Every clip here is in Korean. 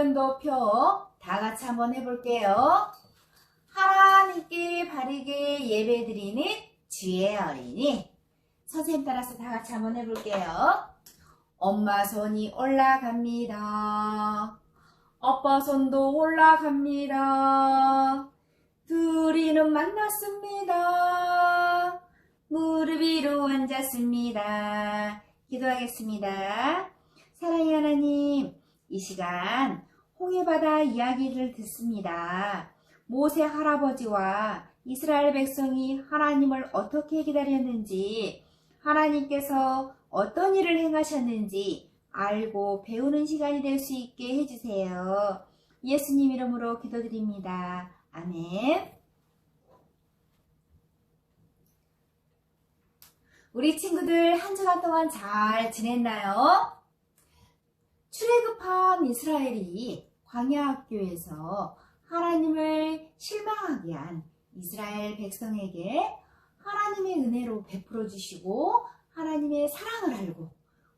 오른 높여 다 같이 한번 해볼게요. 하나님께 바르게 예배드리는 주의 어린이. 선생님 따라서 다 같이 한번 해볼게요. 엄마 손이 올라갑니다. 아빠 손도 올라갑니다. 둘이는 만났습니다. 무릎 위로 앉았습니다. 기도하겠습니다. 사랑의 하나님, 이 시간 홍해바다 이야기를 듣습니다. 모세 할아버지와 이스라엘 백성이 하나님을 어떻게 기다렸는지, 하나님께서 어떤 일을 행하셨는지 알고 배우는 시간이 될 수 있게 해주세요. 예수님 이름으로 기도드립니다. 아멘. 우리 친구들 한 주간 동안 잘 지냈나요? 출애굽한 이스라엘이 광야학교에서 하나님을 실망하게 한 이스라엘 백성에게 하나님의 은혜로 베풀어 주시고 하나님의 사랑을 알고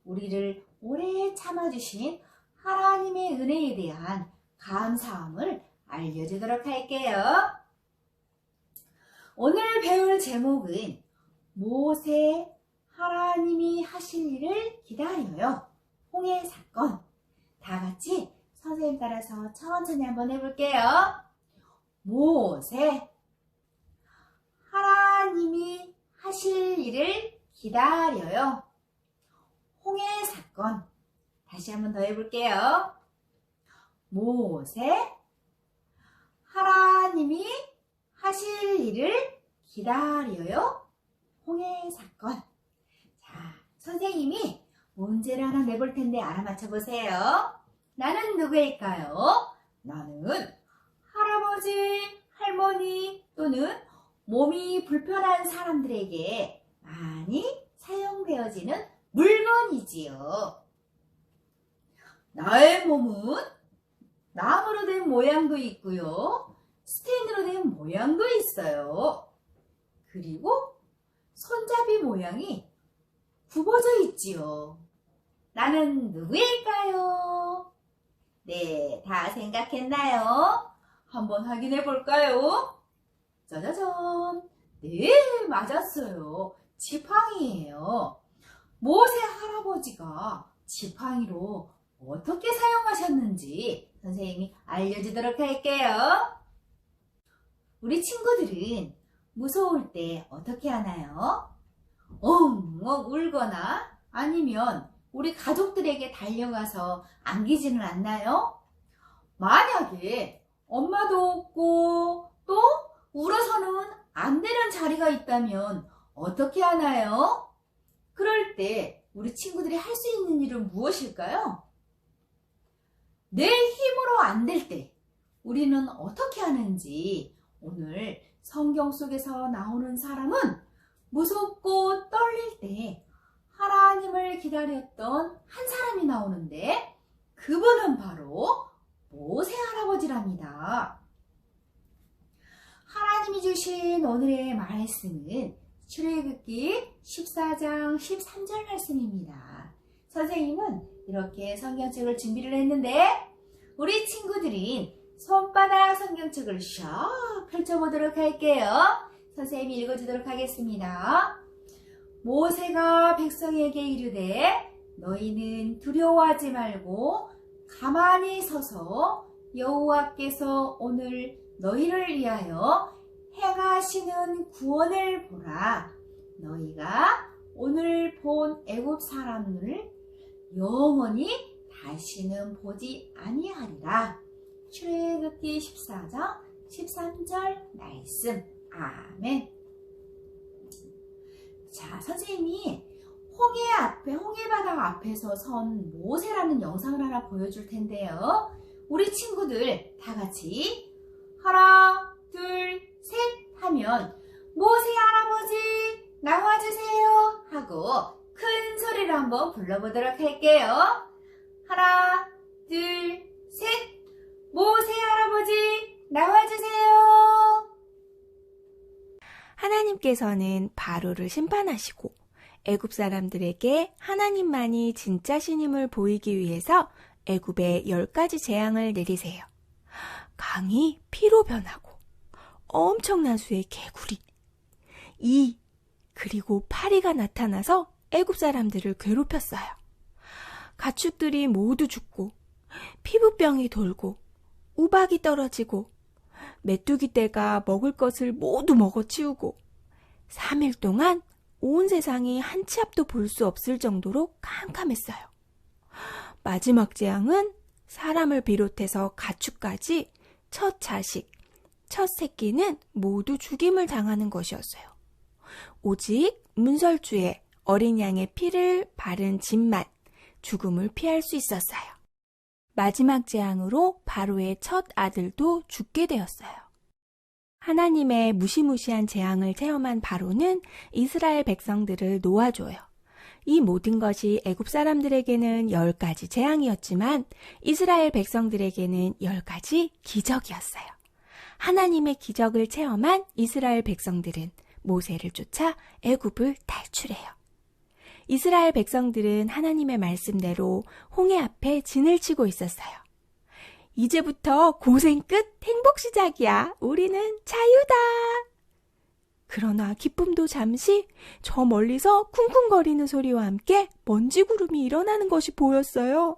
우리를 오래 참아주신 하나님의 은혜에 대한 감사함을 알려주도록 할게요. 오늘 배울 제목은 모세, 하나님이 하실 일을 기다려요. 홍해 사건. 다 같이 선생님 따라서 천천히 한번 해볼게요. 모세, 하나님이 하실 일을 기다려요. 홍해 사건. 다시 한번 더 해볼게요. 모세, 하나님이 하실 일을 기다려요. 홍해 사건. 자, 선생님이 문제를 하나 내볼 텐데 알아맞혀 보세요. 나는 누구일까요? 나는 할아버지, 할머니 또는 몸이 불편한 사람들에게 많이 사용되어지는 물건이지요. 나의 몸은 나무로 된 모양도 있고요. 스테인으로 된 모양도 있어요. 그리고 손잡이 모양이 굽어져 있지요. 나는 누구일까요? 네, 다 생각했나요? 한번 확인해 볼까요? 짜자잔! 네, 맞았어요. 지팡이예요. 모세 할아버지가 지팡이로 어떻게 사용하셨는지 선생님이 알려주도록 할게요. 우리 친구들은 무서울 때 어떻게 하나요? 엉엉 울거나 아니면 우리 가족들에게 달려가서 안기지는 않나요? 만약에 엄마도 없고 또 울어서는 안 되는 자리가 있다면 어떻게 하나요? 그럴 때 우리 친구들이 할 수 있는 일은 무엇일까요? 내 힘으로 안 될 때 우리는 어떻게 하는지 오늘 성경 속에서 나오는 사람은 무섭고 떨릴 때 하나님을 기다렸던 한 사람이 나오는데 그분은 바로 모세 할아버지랍니다. 하나님이 주신 오늘의 말씀은 출애굽기 14장 13절 말씀입니다. 선생님은 이렇게 성경책을 준비를 했는데 우리 친구들이 손바닥 성경책을 샥 펼쳐보도록 할게요. 선생님이 읽어주도록 하겠습니다. 모세가 백성에게 이르되 너희는 두려워하지 말고 가만히 서서 여호와께서 오늘 너희를 위하여 행하시는 구원을 보라. 너희가 오늘 본 애굽 사람을 영원히 다시는 보지 아니하리라. 출애굽기 14장 13절 말씀. 아멘. 자, 선생님이 홍해바다 앞에서 선 모세라는 영상을 하나 보여줄 텐데요. 우리 친구들 다 같이 하나, 둘, 셋 하면 모세 할아버지 나와주세요 하고 큰 소리로 한번 불러보도록 할게요. 하나, 둘, 셋. 모세 할아버지 나와주세요. 하나님께서는 바로를 심판하시고 애굽 사람들에게 하나님만이 진짜 신임을 보이기 위해서 애굽에 10가지 재앙을 내리세요. 강이 피로 변하고 엄청난 수의 개구리, 그리고 파리가 나타나서 애굽 사람들을 괴롭혔어요. 가축들이 모두 죽고 피부병이 돌고 우박이 떨어지고 메뚜기 떼가 먹을 것을 모두 먹어치우고 3일 동안 온 세상이 한 치 앞도 볼 수 없을 정도로 캄캄했어요. 마지막 재앙은 사람을 비롯해서 가축까지 첫 자식, 첫 새끼는 모두 죽임을 당하는 것이었어요. 오직 문설주에 어린 양의 피를 바른 집만 죽음을 피할 수 있었어요. 마지막 재앙으로 바로의 첫 아들도 죽게 되었어요. 하나님의 무시무시한 재앙을 체험한 바로는 이스라엘 백성들을 놓아줘요. 이 모든 것이 애굽 사람들에게는 10가지 재앙이었지만 이스라엘 백성들에게는 10가지 기적이었어요. 하나님의 기적을 체험한 이스라엘 백성들은 모세를 쫓아 애굽을 탈출해요. 이스라엘 백성들은 하나님의 말씀대로 홍해 앞에 진을 치고 있었어요. 이제부터 고생 끝, 행복 시작이야. 우리는 자유다. 그러나 기쁨도 잠시 저 멀리서 쿵쿵거리는 소리와 함께 먼지 구름이 일어나는 것이 보였어요.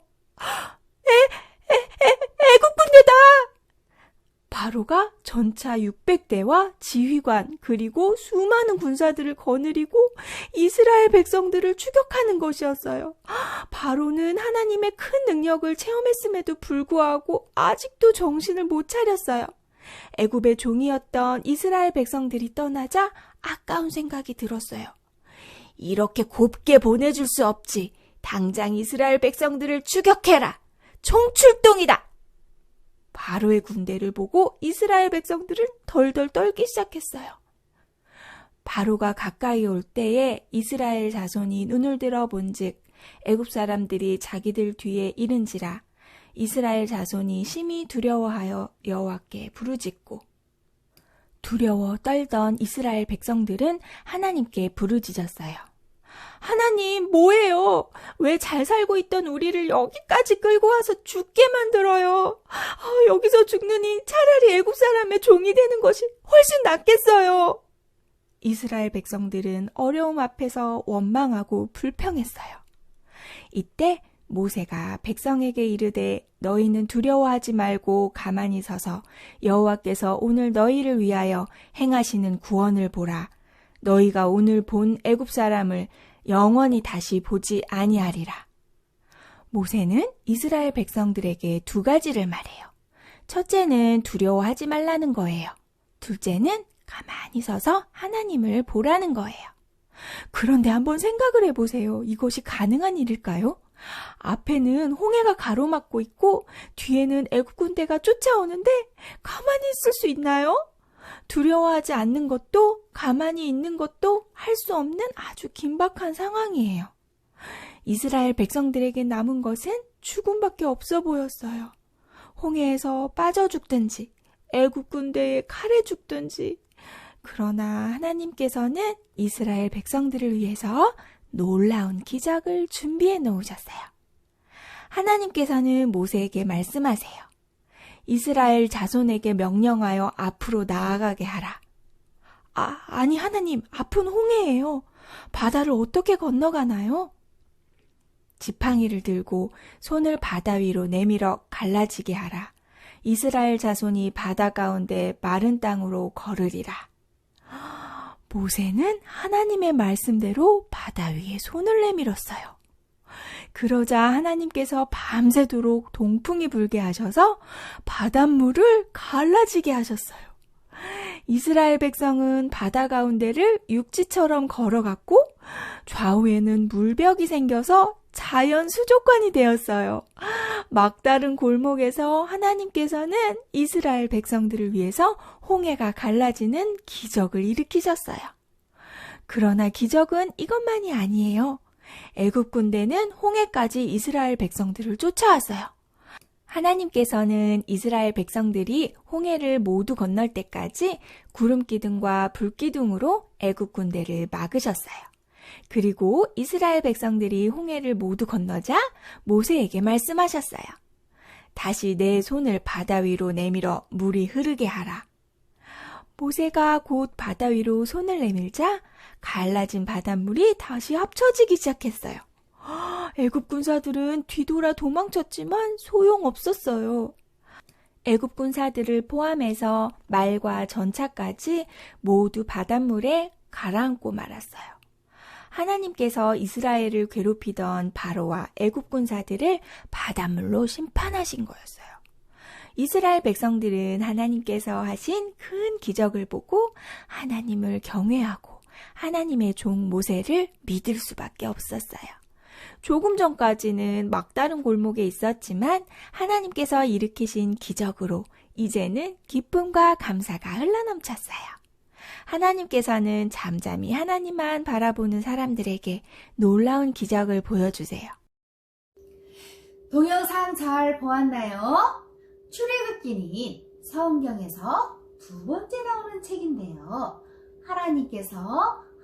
애국 군대다! 바로가 전차 600대와 지휘관 그리고 수많은 군사들을 거느리고 이스라엘 백성들을 추격하는 것이었어요. 바로는 하나님의 큰 능력을 체험했음에도 불구하고 아직도 정신을 못 차렸어요. 애굽의 종이었던 이스라엘 백성들이 떠나자 아까운 생각이 들었어요. 이렇게 곱게 보내줄 수 없지. 당장 이스라엘 백성들을 추격해라. 총출동이다. 바로의 군대를 보고 이스라엘 백성들은 덜덜 떨기 시작했어요. 바로가 가까이 올 때에 이스라엘 자손이 눈을 들어 본즉 애굽 사람들이 자기들 뒤에 이른지라 이스라엘 자손이 심히 두려워하여 여호와께 부르짖고 두려워 떨던 이스라엘 백성들은 하나님께 부르짖었어요. 하나님, 뭐예요? 왜 잘 살고 있던 우리를 여기까지 끌고 와서 죽게 만들어요? 여기서 죽느니 차라리 애굽 사람의 종이 되는 것이 훨씬 낫겠어요. 이스라엘 백성들은 어려움 앞에서 원망하고 불평했어요. 이때 모세가 백성에게 이르되 너희는 두려워하지 말고 가만히 서서 여호와께서 오늘 너희를 위하여 행하시는 구원을 보라. 너희가 오늘 본 애굽 사람을 영원히 다시 보지 아니하리라. 모세는 이스라엘 백성들에게 2가지를 말해요. 첫째는 두려워하지 말라는 거예요. 둘째는 가만히 서서 하나님을 보라는 거예요. 그런데 한번 생각을 해보세요. 이것이 가능한 일일까요? 앞에는 홍해가 가로막고 있고 뒤에는 애굽 군대가 쫓아오는데 가만히 있을 수 있나요? 두려워하지 않는 것도 가만히 있는 것도 할 수 없는 아주 긴박한 상황이에요. 이스라엘 백성들에게 남은 것은 죽음밖에 없어 보였어요. 홍해에서 빠져 죽든지 애굽 군대의 칼에 죽든지. 그러나 하나님께서는 이스라엘 백성들을 위해서 놀라운 기적을 준비해 놓으셨어요. 하나님께서는 모세에게 말씀하세요. 이스라엘 자손에게 명령하여 앞으로 나아가게 하라. 아니 하나님, 앞은 홍해예요. 바다를 어떻게 건너가나요? 지팡이를 들고 손을 바다 위로 내밀어 갈라지게 하라. 이스라엘 자손이 바다 가운데 마른 땅으로 걸으리라. 모세는 하나님의 말씀대로 바다 위에 손을 내밀었어요. 그러자 하나님께서 밤새도록 동풍이 불게 하셔서 바닷물을 갈라지게 하셨어요. 이스라엘 백성은 바다 가운데를 육지처럼 걸어갔고 좌우에는 물벽이 생겨서 자연 수족관이 되었어요. 막다른 골목에서 하나님께서는 이스라엘 백성들을 위해서 홍해가 갈라지는 기적을 일으키셨어요. 그러나 기적은 이것만이 아니에요. 애굽 군대는 홍해까지 이스라엘 백성들을 쫓아왔어요. 하나님께서는 이스라엘 백성들이 홍해를 모두 건널 때까지 구름 기둥과 불 기둥으로 애굽 군대를 막으셨어요. 그리고 이스라엘 백성들이 홍해를 모두 건너자 모세에게 말씀하셨어요. 다시 내 손을 바다 위로 내밀어 물이 흐르게 하라. 모세가 곧 바다 위로 손을 내밀자 갈라진 바닷물이 다시 합쳐지기 시작했어요. 애굽 군사들은 뒤돌아 도망쳤지만 소용없었어요. 애굽 군사들을 포함해서 말과 전차까지 모두 바닷물에 가라앉고 말았어요. 하나님께서 이스라엘을 괴롭히던 바로와 애굽 군사들을 바닷물로 심판하신 거였어요. 이스라엘 백성들은 하나님께서 하신 큰 기적을 보고 하나님을 경외하고 하나님의 종 모세를 믿을 수밖에 없었어요. 조금 전까지는 막다른 골목에 있었지만 하나님께서 일으키신 기적으로 이제는 기쁨과 감사가 흘러넘쳤어요. 하나님께서는 잠잠히 하나님만 바라보는 사람들에게 놀라운 기적을 보여주세요. 동영상 잘 보았나요? 출애굽기는 성경에서 두 번째 나오는 책인데요. 하나님께서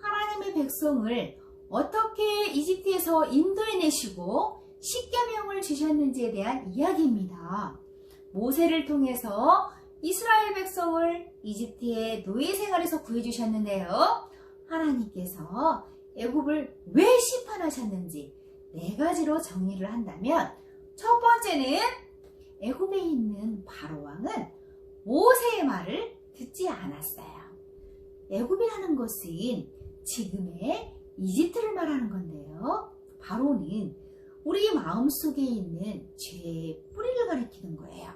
하나님의 백성을 어떻게 이집트에서 인도해내시고 십계명을 주셨는지에 대한 이야기입니다. 모세를 통해서 이스라엘 백성을 이집트의 노예 생활에서 구해주셨는데요. 하나님께서 애굽을 왜 심판하셨는지 네 가지로 정리를 한다면, 첫 번째는 애굽에 있는 바로 왕은 모세의 말을 듣지 않았어요. 애굽이라는 것은 지금의 이집트를 말하는 건데요. 바로는 우리 마음속에 있는 죄의 뿌리를 가리키는 거예요.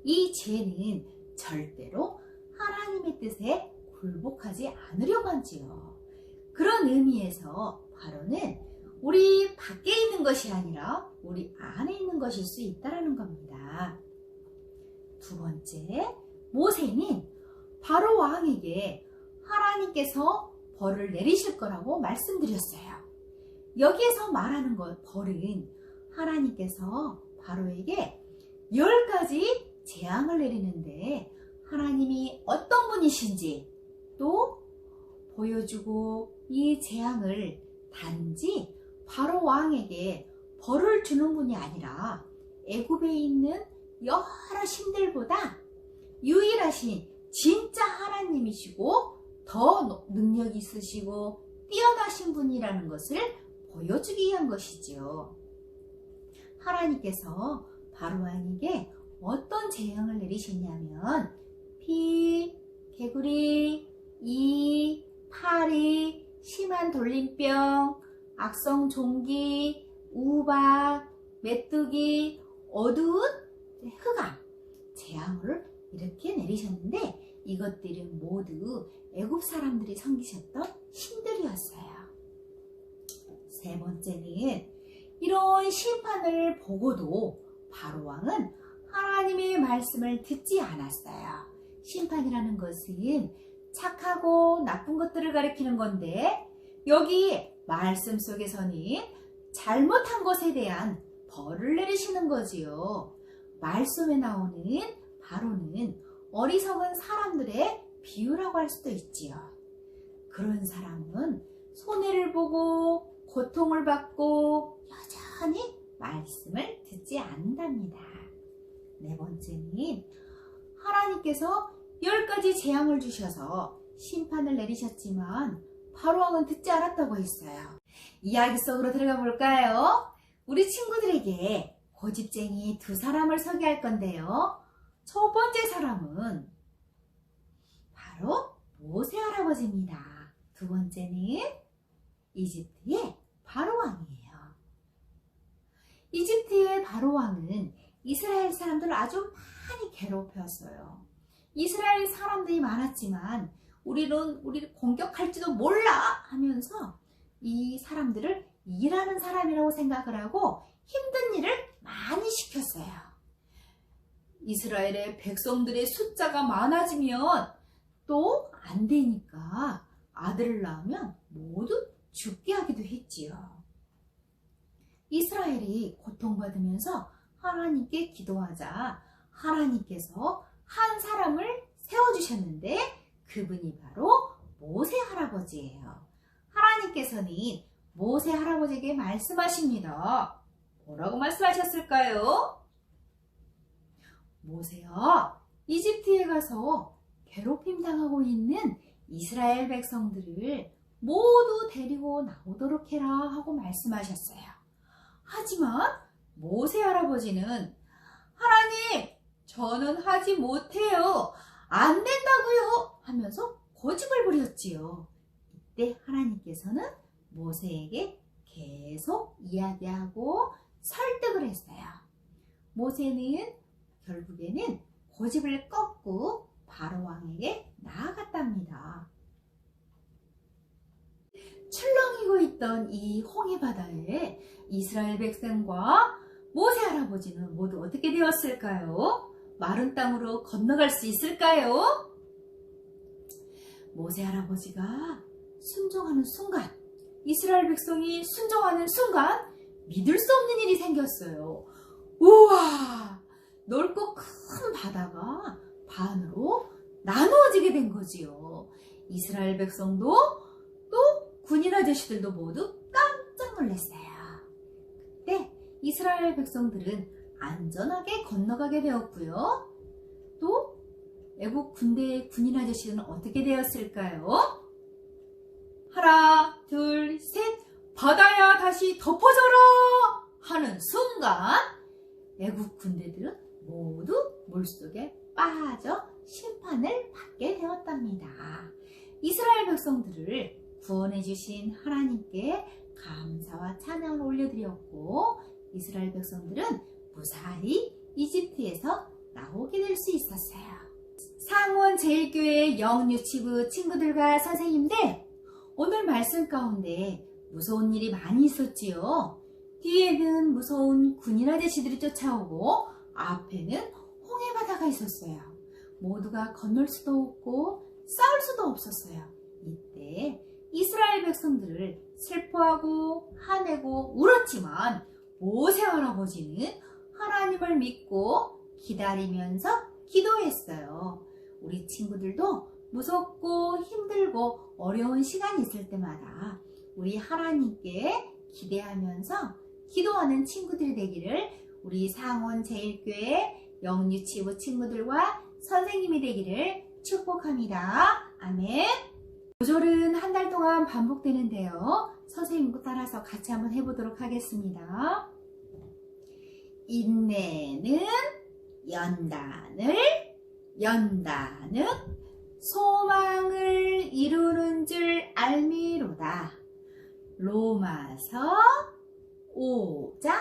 이 죄는 절대로 하나님의 뜻에 굴복하지 않으려고 하지요. 그런 의미에서 바로는 우리 밖에 있는 것이 아니라 우리 안에 있는 것일 수 있다는 겁니다. 두 번째, 모세는 바로 왕에게 하나님께서 벌을 내리실 거라고 말씀드렸어요. 여기에서 말하는 벌은 하나님께서 바로에게 10가지 재앙을 내리는데 하나님이 어떤 분이신지 또 보여주고, 이 재앙을 단지 바로 왕에게 벌을 주는 분이 아니라 애굽에 있는 여러 신들보다 유일하신 진짜 하나님이시고 더 능력 있으시고 뛰어나신 분이라는 것을 보여주기 위한 것이지요. 하나님께서 바로 왕에게 어떤 재앙을 내리셨냐면 피, 개구리, 이, 파리, 심한 돌림병, 악성 종기, 우박, 메뚜기, 어두운 흑암, 재앙을 이렇게 내리셨는데, 이것들은 모두 애굽 사람들이 섬기셨던 신들이었어요. 세 번째는 이런 심판을 보고도 바로 왕은 하나님의 말씀을 듣지 않았어요. 심판이라는 것은 착하고 나쁜 것들을 가리키는 건데, 여기 말씀 속에서는 잘못한 것에 대한 벌을 내리시는 거지요. 말씀에 나오는 바로는 어리석은 사람들의 비유라고 할 수도 있지요. 그런 사람은 손해를 보고 고통을 받고 여전히 말씀을 듣지 않는답니다. 네 번째는 하나님께서 10가지 재앙을 주셔서 심판을 내리셨지만 바로 왕은 듣지 않았다고 했어요. 이야기 속으로 들어가 볼까요? 우리 친구들에게 고집쟁이 두 사람을 소개할 건데요. 첫 번째 사람은 바로 모세 할아버지입니다. 두 번째는 이집트의 바로 왕이에요. 이집트의 바로 왕은 이스라엘 사람들을 아주 많이 괴롭혔어요. 이스라엘 사람들이 많았지만 우리를 공격할지도 몰라 하면서 이 사람들을 일하는 사람이라고 생각을 하고 힘든 일을 많이 시켰어요. 이스라엘의 백성들의 숫자가 많아지면 또 안 되니까 아들을 낳으면 모두 죽게 하기도 했지요. 이스라엘이 고통받으면서 하나님께 기도하자 하나님께서 한 사람을 세워주셨는데 그분이 바로 모세 할아버지예요. 하나님께서는 모세 할아버지에게 말씀하십니다. 뭐라고 말씀하셨을까요? 모세야, 이집트에 가서 괴롭힘 당하고 있는 이스라엘 백성들을 모두 데리고 나오도록 해라 하고 말씀하셨어요. 하지만 모세 할아버지는 하나님, 저는 하지 못해요. 안 된다고요. 하면서 고집을 부렸지요. 이때 하나님께서는 모세에게 계속 이야기하고 설득을 했어요. 모세는 결국에는 고집을 꺾고 바로 왕에게 나아갔답니다. 출렁이고 있던 이 홍해 바다에 이스라엘 백성과 모세 할아버지는 모두 어떻게 되었을까요? 마른 땅으로 건너갈 수 있을까요? 모세 할아버지가 순종하는 순간, 이스라엘 백성이 순종하는 순간 믿을 수 없는 일이 생겼어요. 우와! 넓고 큰 바다가 반으로 나누어지게 된 거지요. 이스라엘 백성도 또 군인 아저씨들도 모두 깜짝 놀랐어요. 그때 이스라엘 백성들은 안전하게 건너가게 되었고요. 또 애국 군대의 군인 아저씨는 어떻게 되었을까요? 하나, 둘, 셋, 바다야 다시 덮어져라 하는 순간 애국 군대들은 모두 물속에 빠져 심판을 받게 되었답니다. 이스라엘 백성들을 구원해 주신 하나님께 감사와 찬양을 올려드렸고 이스라엘 백성들은 무사히 이집트에서 나오게 될 수 있었어요. 상원 제1교회 영유치부 친구들과 선생님들, 오늘 말씀 가운데 무서운 일이 많이 있었지요. 뒤에는 무서운 군인 아저씨들이 쫓아오고 앞에는 홍해바다가 있었어요. 모두가 건널 수도 없고 싸울 수도 없었어요. 이때 이스라엘 백성들을 슬퍼하고 화내고 울었지만 모세 할아버지는 하나님을 믿고 기다리면서 기도했어요. 우리 친구들도 무섭고 힘들고 어려운 시간이 있을 때마다 우리 하나님께 기대하면서 기도하는 친구들이 되기를 우리 상원 제1교회 영유치부 친구들과 선생님이 되기를 축복합니다. 아멘. 구절은 한 달 동안 반복되는데요. 선생님과 따라서 같이 한번 해보도록 하겠습니다. 인내는 연단을, 연단은 소망을 이루는 줄 알미로다. 로마서 5장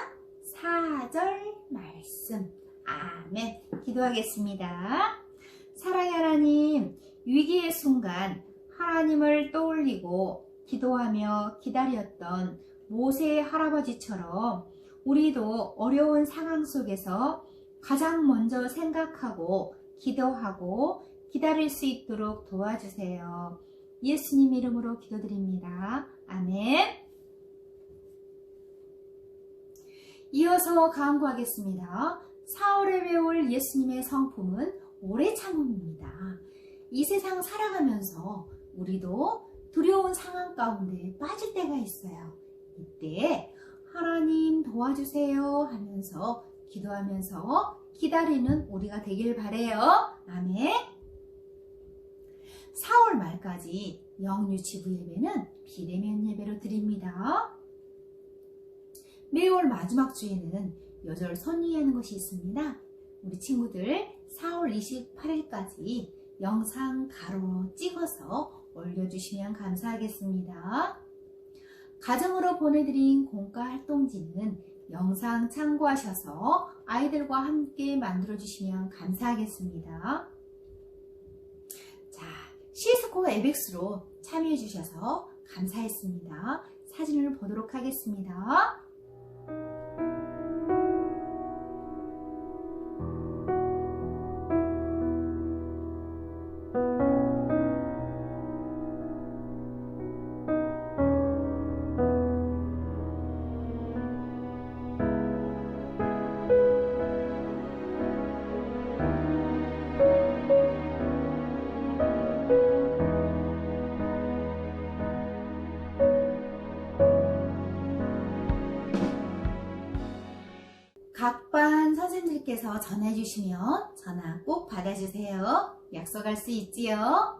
4절 말씀. 아멘. 기도하겠습니다. 사랑의 하나님, 위기의 순간 하나님을 떠올리고 기도하며 기다렸던 모세 할아버지처럼 우리도 어려운 상황 속에서 가장 먼저 생각하고 기도하고 기다릴 수 있도록 도와주세요. 예수님 이름으로 기도드립니다. 아멘. 이어서 강구하겠습니다. 4월에 배울 예수님의 성품은 오래 참음입니다. 이 세상 살아가면서 우리도 두려운 상황 가운데 빠질 때가 있어요. 이때 하나님 도와주세요 하면서 기도하면서 기다리는 우리가 되길 바래요. 아멘. 4월 말까지 영유치부 예배는 비대면 예배로 드립니다. 매월 마지막 주에는 여절 선위하는 것이 있습니다. 우리 친구들 4월 28일까지 영상 가로 찍어서 올려주시면 감사하겠습니다. 가정으로 보내드린 공과 활동지는 영상 참고하셔서 아이들과 함께 만들어주시면 감사하겠습니다. 자, 시스코 에벡스로 참여해주셔서 감사했습니다. 사진을 보도록 하겠습니다. 각 반 선생님들께서 전해주시면 전화 꼭 받아주세요. 약속할 수 있지요.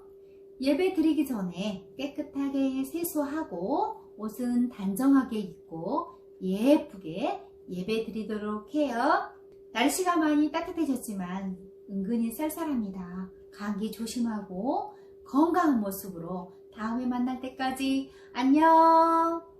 예배 드리기 전에 깨끗하게 세수하고 옷은 단정하게 입고 예쁘게 예배 드리도록 해요. 날씨가 많이 따뜻해졌지만 은근히 쌀쌀합니다. 감기 조심하고 건강한 모습으로 다음에 만날 때까지 안녕.